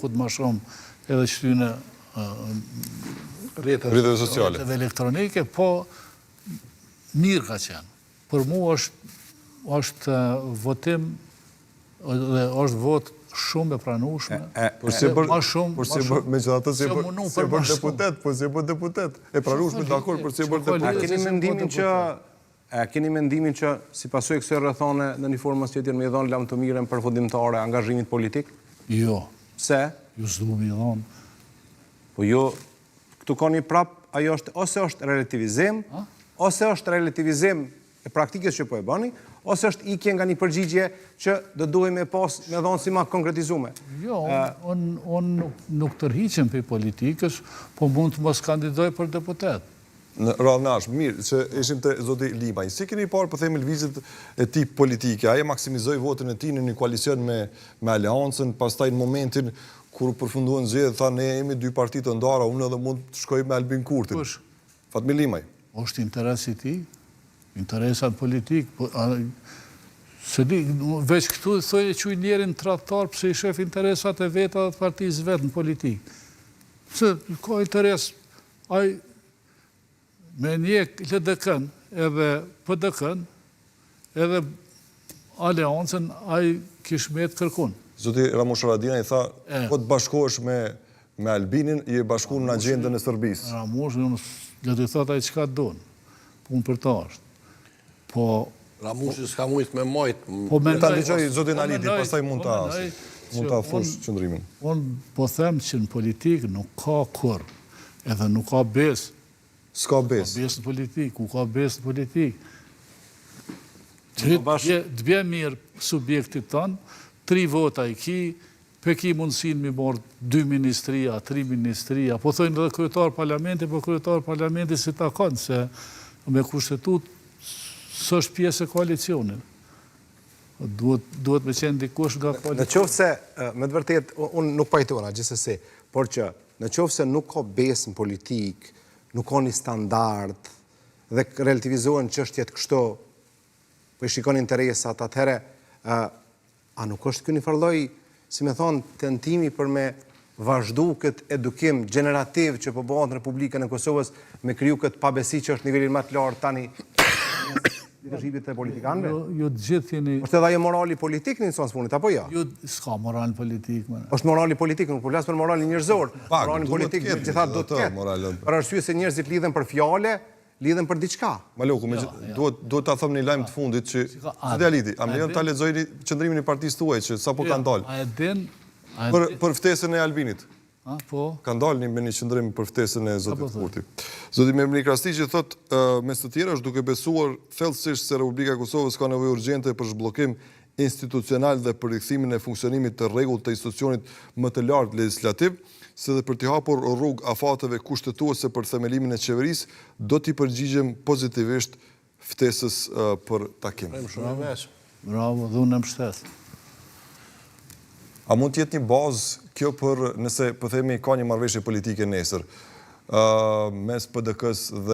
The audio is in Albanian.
Këtë më shumë edhe shtyne rrjeteve sociale dhe elektronike, po mirë ka qenë. Për mu është votim dhe është vot shumë e pranueshme. Por si megjithatë si bërë deputet, po si bërë deputet. E pranueshme dakord, por si bërë deputet. A keni mendimin që si pasojë kësaj rrethone në një formë tjetër më i dhon lam të mirën përfundimtare angazhimit politik? Jo. Pse? Ju s'du më i dhon. Po jo, këtu ka një prap, ajo është ose është relativizim e praktikës që po e bëni, ose është ikje nga një përgjigje që do duhet me pas me dhonë si ma konkretizume. Jo, unë nuk tërhiqem për politikës, po mund të mos kandidoj për deputet. Në radhë nash, mirë, që ishim të zoti Limaj. Si keni parë, po themi lëvizjet e tip politike, aje maksimizoi votin e tij në një koalicion me Aleancën, pastaj në momentin kur përfunduan zgjedhjet, tha ne jemi dy parti të ndara, unë edhe mund të shkoj me Albin Kurtin. Fatmir Limaj. Është interes i tij, interesat politik, veç këtu thojë që njerin tradhtar pse i shef interesat e veta të partisë vetë në politikë. Pse ka interes, ai me njek LDK-n edhe PDK-n edhe Aleancën ai kishmet kërkun. Zoti Ramush Haradinaj tha, po të bashkohesh me Albinin, i e bashkuar në agjendën e Serbisë. Ramush, le të thotë ai çka don. Punë për ta është. Po Ramushi s'ka mujt me mojt. Po ta dëgjoj zotin Aliti, pastaj mund ta thosh qëndrimin. Unë po them që në politikë nuk ka kurr, edhe nuk ka besë. S'ka besë. Ka besë në politikë, ku ka besë në politikë. Të bje mirë subjektit tonë, 3 vota i ki, pe ki mundësin mi morë 2 ministria, 3 ministria, po thojnë edhe kryetar parlamenti, po kryetar parlamenti si ta kanë, se me kushtetut së është pjesë e koalicionin. Duhet me qenë dikush nga koalicion. Në qoftë se, me të vërtet, unë nuk pajtona gjithsesi, por që në qoftë se nuk ka besë në politikë, nuk ka një standard dhe relativizohen çështjet kështu, po i shikon interesat, atëherë, a nuk është ky një farlloj, si me thonë, tentimi për me vazhdu këtë edukim generativ që po bëhet në Republikën e Kosovës me kriju këtë pabesi që është nivelin më të lartë tani leadershipit të politikanëve? Jo të gjithë jeni... Është edhe ajo morali politik në insans funit, apo jo? Jo, s'ka moral politik. Është morali politik, nuk po flas për moralin njerëzor. Moralin politik megjithatë do të ketë. Për arsye se njerëzit lidhen për fjale, lidhen për diçka. Maloku, duhet ta them një lajm të fundit që zoti Aliti, a më lejon ta lexoj qendrimin e partisë tuaj që sapo ka dalë. A e din? Për ftesën e Albinit. Po. Ka dalë me një qëndrim për ftesën e zotit Kurti. Zoti Memri Krasniqi thot, mes të tjera është duke besuar thellësisht se Republika e Kosovës ka nevojë urgjente për zhbllokim institucional dhe për rikthimin e funksionimit të rregullt të institucionit më të lartë legislativ, se dhe për t'i hapur rrugë afateve kushtetuese për themelimin e qeverisë, do t'i përgjigjem pozitivisht ftesës për takim. Bravo, dhe unë mbështet. A mund t'jetë një bazë kjo për nëse po themi ka një marrëveshje politike nesër mes PDK-s dhe